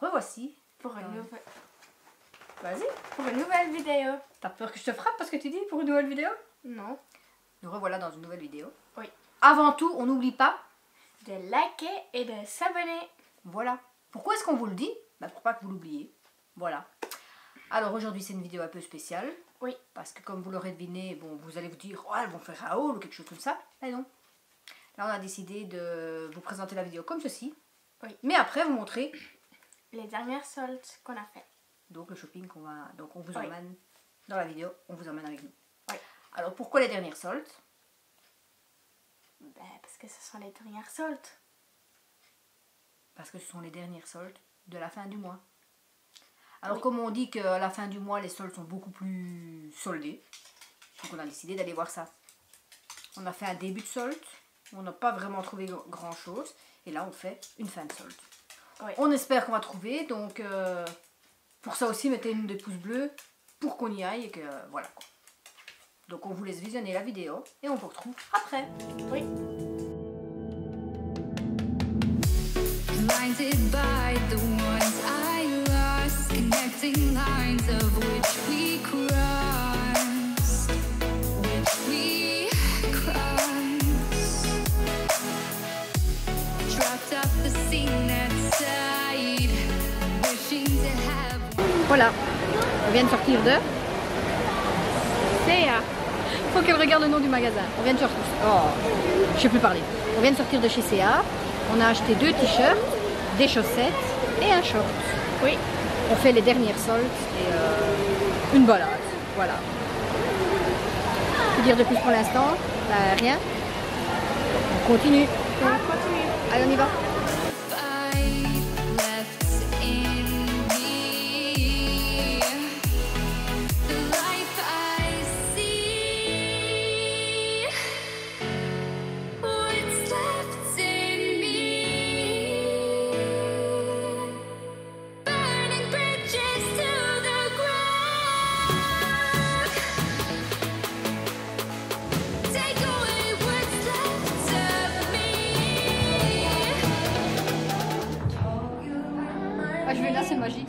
revoici. Pour une nouvelle... Vas-y. Pour une nouvelle vidéo. T'as peur que je te frappe parce que tu dis pour une nouvelle vidéo? Non. Nous revoilà dans une nouvelle vidéo. Oui. Avant tout, on n'oublie pas De liker et de s'abonner. Voilà. Pourquoi est-ce qu'on vous le dit? Pour pas que vous l'oubliez. Voilà. Alors aujourd'hui c'est une vidéo un peu spéciale. Oui. Parce que comme vous l'aurez deviné, bon, vous allez vous dire, oh, elles vont faire un haul ou quelque chose comme ça. Mais non. Là on a décidé de vous présenter la vidéo comme ceci. Oui. Mais après vous montrer Les dernières soldes qu'on a fait. donc le shopping qu'on va... Donc on vous Oui. emmène dans la vidéo, on vous emmène avec nous. Oui. Alors pourquoi les dernières soldes? Parce que ce sont les dernières soldes. Parce que ce sont les dernières soldes de la fin du mois. Alors Oui. comme on dit qu'à la fin du mois les soldes sont beaucoup plus soldés, donc on a décidé d'aller voir ça. On a fait un début de solde, on n'a pas vraiment trouvé grand chose, et là on fait une fin de solde. Oui. On espère qu'on va trouver, donc pour ça aussi mettez des pouces bleus pour qu'on y aille et que voilà quoi. Donc on vous laisse visionner la vidéo et on vous retrouve après. Oui. Blinded by the ones I lost, connecting lines of which we crossed, dropped off the scene outside, wishing to have. Voilà, on vient de sortir de... Théa. Faut qu'elle regarde le nom du magasin. On vient de sortir... Oh, je sais plus parler. On vient de sortir de chez CA. On a acheté 2 t-shirts, des chaussettes et un short. Oui. On fait les dernières soldes et une balade. Voilà. Que dire de plus pour l'instant? Rien. On continue. On continue. Allez, on y va. Je vais là, c'est magique.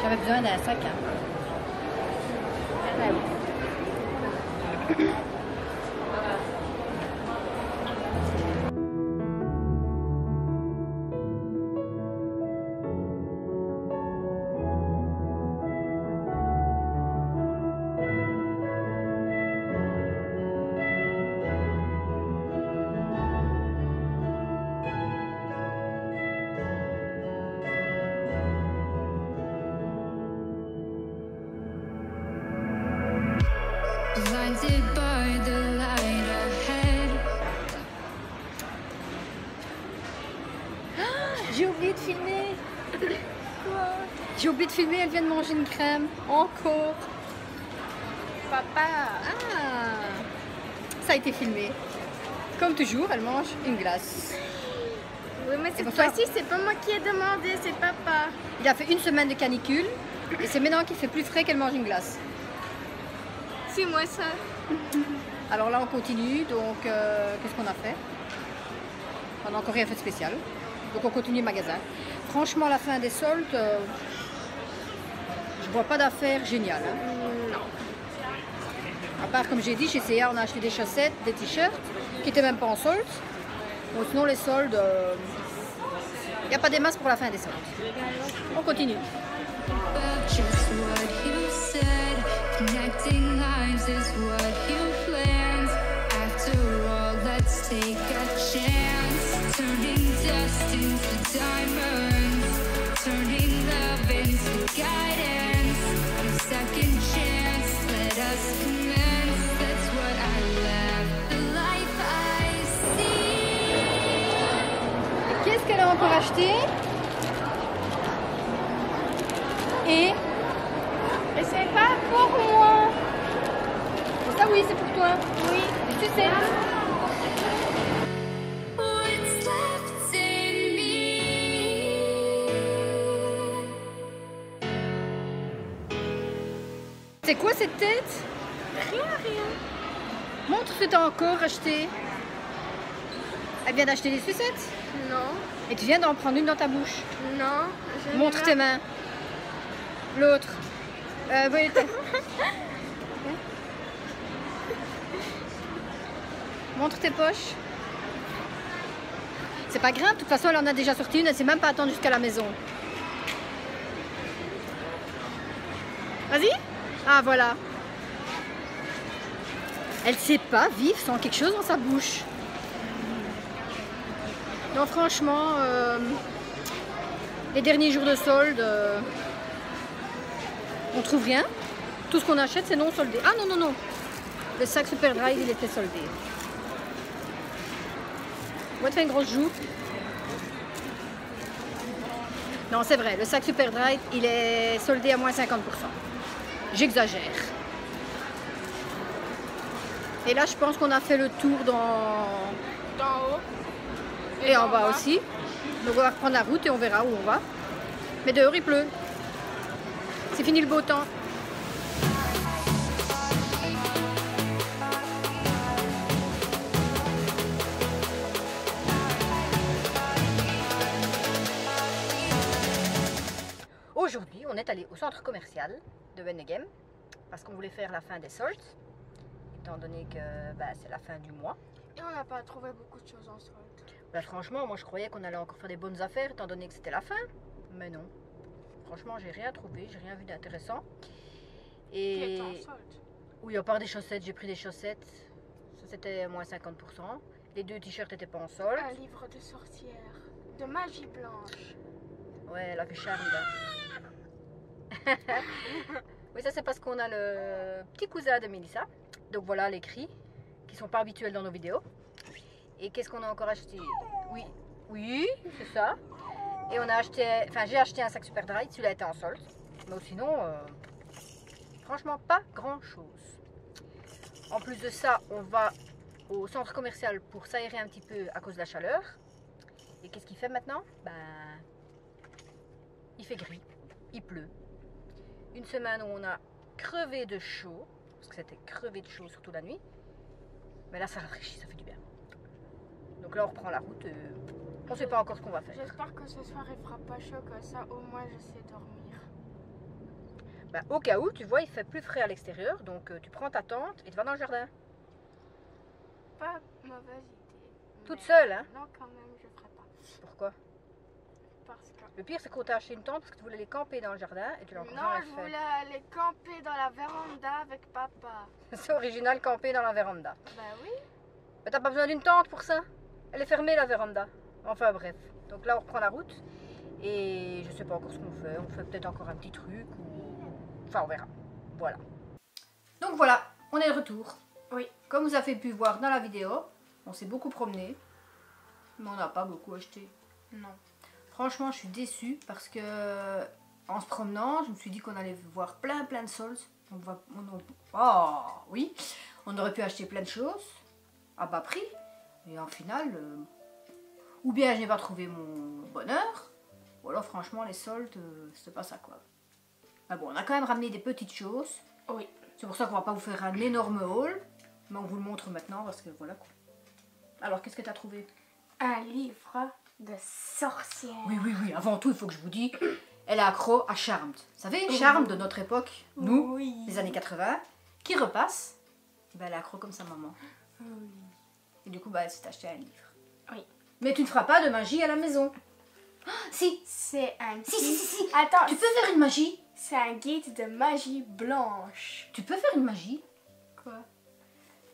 J'avais besoin d'un sac. Blinded by the light ahead. J'ai oublié de filmer. J'ai oublié de filmer, elle vient de manger une crème. Encore. Papa. Ah, ça a été filmé. Comme toujours, elle mange une glace. Oui, mais cette pour ça. fois-ci, c'est pas moi qui ai demandé, c'est papa. Il a fait une semaine de canicule et c'est maintenant qu'il fait plus frais qu'elle mange une glace. C'est moi ça. Alors là on continue, donc qu'est-ce qu'on a fait? On n'a encore rien fait de spécial. Donc on continue le magasin. Franchement la fin des soldes, je vois pas d'affaires géniales. Hein. Non. À part comme j'ai dit, chez CA on a acheté des chaussettes, des t-shirts qui n'étaient même pas en solde. Donc sinon les soldes, il n'y a pas des masses pour la fin des soldes. On continue. Just what you said, connecting lives is what you planned. After all, let's take a chance, turning dust into diamonds, turning love into guidance. A second chance, let us connect. acheté. Et c'est pas pour moi. ça, oui, c'est pour toi. Oui. Les sucettes. What's left in me? C'est quoi cette tête? Rien. Montre ce que t'as encore acheté. Elle vient d'acheter des sucettes. Non. Et tu viens d'en prendre une dans ta bouche. Non. je Montre n'ai tes mains. L'autre. Oui, montre tes poches. C'est pas grave, de toute façon elle en a déjà sorti une, elle s'est même pas attendue jusqu'à la maison. Vas-y. Ah voilà. Elle sait pas vivre sans quelque chose dans sa bouche. Non franchement, les derniers jours de solde, on trouve rien. Tout ce qu'on achète c'est non soldé. Ah non, non, non. Le sac Super Dry il était soldé. Moi tu fais une grosse joue. Non c'est vrai, le sac Super Dry il est soldé à moins 50%. J'exagère. Et là je pense qu'on a fait le tour D'en haut. et en bas aussi. Donc on va reprendre la route et on verra où on va. Mais dehors il pleut. C'est fini le beau temps. Aujourd'hui, on est allé au centre commercial de Wennegem parce qu'on voulait faire la fin des soldes, étant donné que c'est la fin du mois. Et on n'a pas trouvé beaucoup de choses en solde. Franchement, moi je croyais qu'on allait encore faire des bonnes affaires étant donné que c'était la fin, mais non. Franchement, j'ai rien trouvé, j'ai rien vu d'intéressant. Qui Et est en solde. oui, à part des chaussettes, j'ai pris des chaussettes. Ça c'était moins 50%. Les deux t-shirts n'étaient pas en solde. Un livre de sorcière. De magie blanche. Ouais, elle a fait charme là. Oui, ça c'est parce qu'on a le petit cousin de Mélissa. Donc voilà les cris qui sont pas habituels dans nos vidéos. Et qu'est-ce qu'on a encore acheté? Oui, c'est ça. Et on a acheté, enfin j'ai acheté un sac Super Dry, celui-là était en solde. Mais sinon, franchement pas grand chose. En plus de ça, on va au centre commercial pour s'aérer un petit peu à cause de la chaleur. Et qu'est-ce qu'il fait maintenant? Il fait gris, il pleut. Une semaine où on a crevé de chaud, parce que c'était crevé de chaud surtout la nuit. Mais là ça rafraîchit, ça fait du bien. Donc là on reprend la route, on ne sait pas encore ce qu'on va faire. J'espère que ce soir il fera pas chaud, comme ça au moins je sais dormir. Au cas où, tu vois, il fait plus frais à l'extérieur, donc tu prends ta tente et tu vas dans le jardin. Pas mauvaise idée. Toute mais seule, hein? Non, quand même, je ferai pas. Pourquoi? Parce que... Le pire c'est qu'on t'a acheté une tente parce que tu voulais les camper dans le jardin et tu l'as encore Non, jamais je fait. voulais aller camper dans la véranda avec papa. C'est original, camper dans la véranda. Bah oui. Mais t'as pas besoin d'une tente pour ça. Elle est fermée la véranda. Enfin bref. Donc là on reprend la route. Et je sais pas encore ce qu'on fait. On fait peut-être encore un petit truc ou... Enfin on verra. Voilà. Donc voilà, on est de retour. Oui. Comme vous avez pu voir dans la vidéo, on s'est beaucoup promené. Mais on n'a pas beaucoup acheté. Non. Franchement je suis déçue parce que en se promenant, je me suis dit qu'on allait voir plein de soldes. Oh oui, on aurait pu acheter plein de choses à bas prix. Et en final, ou bien je n'ai pas trouvé mon bonheur, ou alors franchement les soldes, c'est pas ça quoi. Mais bon, on a quand même ramené des petites choses. Oui. C'est pour ça qu'on va pas vous faire un énorme haul, mais on vous le montre maintenant parce que voilà quoi. Alors qu'est-ce que tu as trouvé? Un livre de sorcière. Oui, avant tout il faut que je vous dise, elle est accro à Charmed. Vous savez, Charmed de notre époque, nous, les années 80, qui repasse, elle est accro comme sa maman. Oui. Et du coup, elle s'est acheté un livre. Oui. Mais tu ne feras pas de magie à la maison. Oh, si. C'est un guide. Si. Attends. Tu peux faire une magie. C'est un guide de magie blanche. Tu peux faire une magie. Quoi?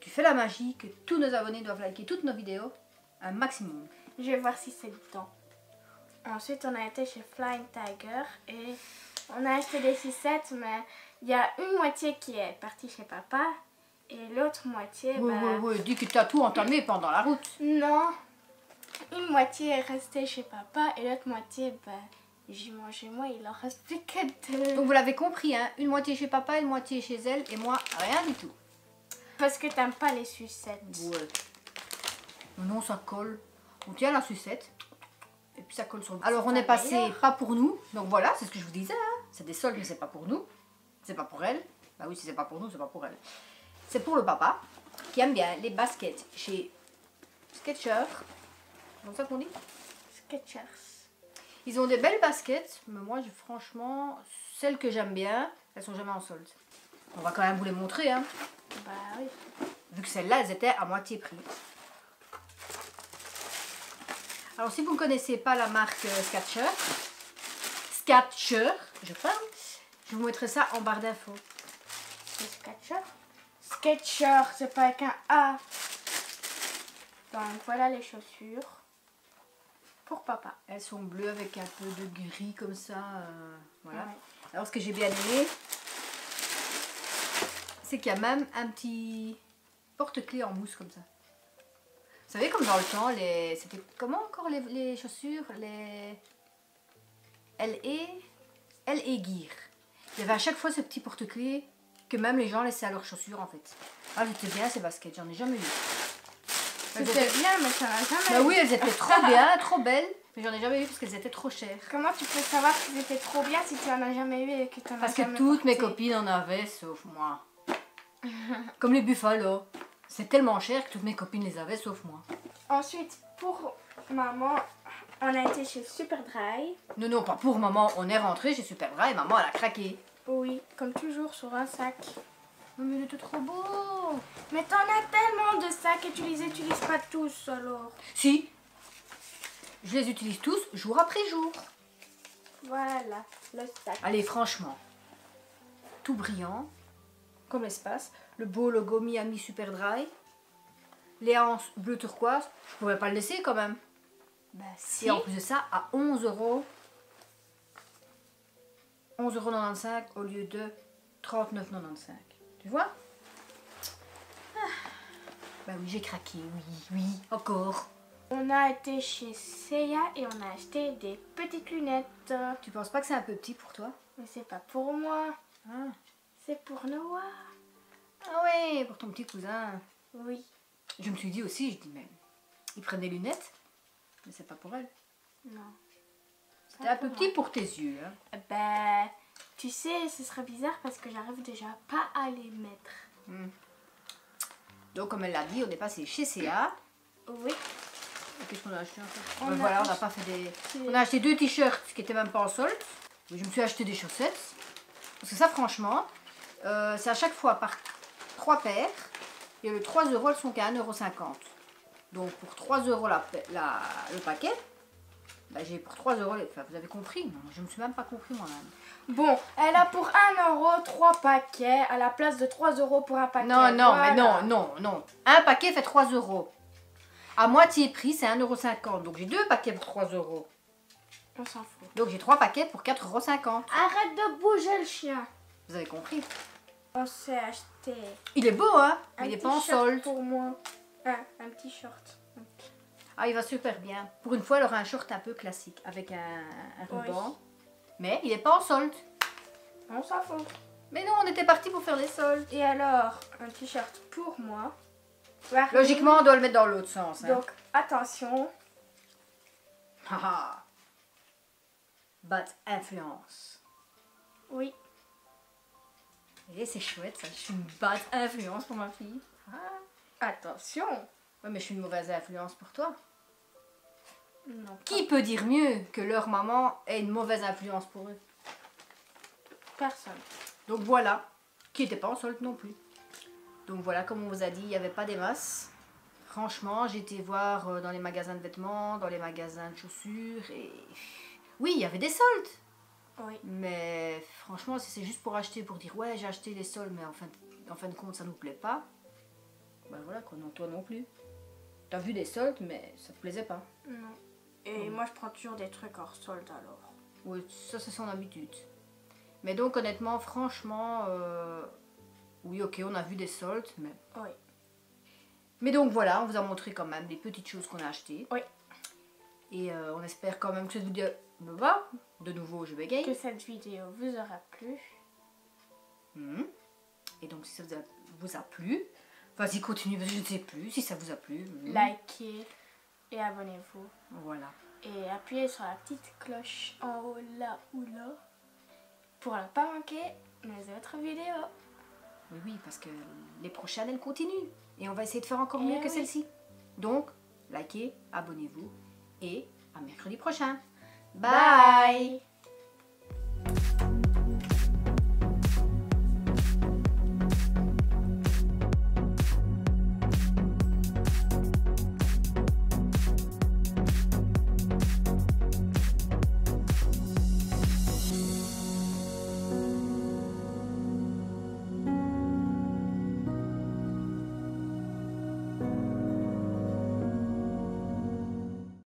Tu fais la magie que tous nos abonnés doivent liker toutes nos vidéos un maximum. Je vais voir si c'est dedans. Ensuite, on a été chez Flying Tiger et on a acheté des sucettes, mais il y a une moitié qui est partie chez papa et l'autre moitié, Oui, dis que tu as tout entamé pendant la route. Non. Une moitié est restée chez papa et l'autre moitié, j'ai mangé moi, il en reste plus que 2. Donc vous l'avez compris, hein, une moitié chez papa, une moitié chez elle et moi rien du tout. Parce que t'aimes pas les sucettes. Ouais. Non, ça colle. On tient la sucette et puis ça colle sur le... Alors on est passé pas pour nous, donc voilà, c'est ce que je vous disais, hein. C'est des soldes mais c'est pas pour nous, c'est pas pour elle. Bah oui, si c'est pas pour nous, c'est pas pour elle. C'est pour le papa qui aime bien les baskets chez Skechers. C'est comme ça qu'on dit? Skechers. Ils ont des belles baskets, mais moi franchement, celles que j'aime bien, elles sont jamais en solde. On va quand même vous les montrer, hein. Bah oui. Vu que celles-là, elles étaient à moitié prix. Alors si vous ne connaissez pas la marque Skechers, je parle, je vous mettrai ça en barre d'infos. C'est Skechers. Skechers, c'est pas avec un A. Donc voilà les chaussures pour papa. Elles sont bleues avec un peu de gris comme ça. Voilà. Ouais. Alors ce que j'ai bien aimé, c'est qu'il y a même un petit porte-clés en mousse comme ça. Vous savez, comme dans le temps, c'était comment encore les chaussures, les L.A. Gear. Il y avait à chaque fois ce petit porte-clés que même les gens laissaient à leurs chaussures en fait. Ah, j'étais bien ces baskets, j'en ai jamais eu. C'était bien, mais ça n'a jamais. Bah oui, elles étaient trop bien, trop belles, mais j'en ai jamais eu parce qu'elles étaient trop chères. Comment tu peux savoir qu'ils étaient trop bien si tu en as jamais eu et que tu en as Parce jamais que toutes mes porté? copines en avaient, sauf moi. Comme les Buffalo. C'est tellement cher que toutes mes copines les avaient, sauf moi. Ensuite, pour maman, on a été chez Superdry. Non, non, pas pour maman. On est rentré chez Superdry et maman, elle a craqué. Oui, comme toujours sur un sac. Oh, mais il était trop beau. Mais t'en as tellement de sacs et tu les utilises pas tous alors. Si. Je les utilise tous, jour après jour. Voilà, le sac. Allez, franchement. Tout brillant. Comme l'espace. Le beau logo Miami Superdry. Les hanches bleu turquoise. Je pouvais pas le laisser quand même. Bah si. Et en plus de ça, à 11 €. 11,95 € au lieu de 39,95 €. Tu vois? Bah oui, j'ai craqué, oui, encore. On a été chez Seiya et on a acheté des petites lunettes. Tu penses pas que c'est un peu petit pour toi? Mais c'est pas pour moi, Ah, c'est pour Noah. ah ouais, pour ton petit cousin. Oui. Je me suis dit aussi, je dis mais il prend des lunettes, mais c'est pas pour elle. Non. C'était un peu petit pour tes yeux. Hein. Bah, tu sais, ce serait bizarre parce que j'arrive déjà pas à les mettre. Donc comme elle l'a dit, on est passé chez CA. Oui. Qu'est-ce qu'on a acheté encore? On a Voilà, on acheté- n'a pas fait des... On a acheté 2 t-shirts qui étaient même pas en solde. Je me suis acheté des chaussettes. Parce que ça, franchement, c'est à chaque fois par 3 paires. Et le 3 €, elles sont qu'à 1,50 €. Donc pour 3 € le paquet, bah, j'ai pour 3 €. Enfin, vous avez compris? Non, je ne me suis même pas compris moi-même. Bon, elle a pour 1 € 3 paquets à la place de 3 € pour un paquet. Non, non, Voilà. mais non. Un paquet fait 3 €. À moitié prix, c'est 1,50 €. Donc j'ai 2 paquets pour 3 €. On s'en fout. Donc j'ai 3 paquets pour 4,50 €. Arrête de bouger le chien. Vous avez compris? On s'est acheté Il est beau, hein? Mais un il est pas en t-shirt solde. pour moi. Un t-shirt. Ah, il va super bien. Pour une fois, elle aura un short un peu classique avec un ruban. Oui. Mais il est pas en solde. On s'en fout. Mais non, on était parti pour faire les soldes. Et alors, un t-shirt pour moi. Warning. Logiquement, on doit le mettre dans l'autre sens. Hein. Donc, attention. Haha. Bad influence. Oui. Et c'est chouette, ça. Je suis une bad influence pour ma fille. Ah. Attention. Ouais, mais je suis une mauvaise influence pour toi. Non. Qui peut dire mieux que leur maman est une mauvaise influence pour eux? Personne. Donc voilà, qui n'était pas en solde non plus. Donc voilà, comme on vous a dit, il n'y avait pas des masses. Franchement, j'ai été voir dans les magasins de vêtements, dans les magasins de chaussures et... Oui, il y avait des soldes. Oui. Mais franchement, si c'est juste pour acheter, pour dire ouais, j'ai acheté les soldes, mais en fin de compte, ça nous plaît pas. Ben voilà, quoi, non, toi non plus. T'as vu des soldes, mais ça te plaisait pas. Non. Et moi, je prends toujours des trucs hors solde alors. Oui, ça c'est son habitude. Mais donc honnêtement, franchement, oui ok, on a vu des soldes, mais... Oui. Mais donc voilà, on vous a montré quand même les petites choses qu'on a achetées. Oui. Et on espère quand même que cette vidéo me va. De nouveau, je bégaye. Que cette vidéo vous aura plu. Et donc, si ça vous a plu, vas-y, continue, parce que je ne sais plus si ça vous a plu. Likez et abonnez-vous. Voilà. Et appuyez sur la petite cloche en haut, là ou là, pour ne pas manquer mes autres vidéos. Oui, parce que les prochaines, elles continuent. Et on va essayer de faire encore mieux que oui. celle-ci. Donc, likez, abonnez-vous et à mercredi prochain. Bye.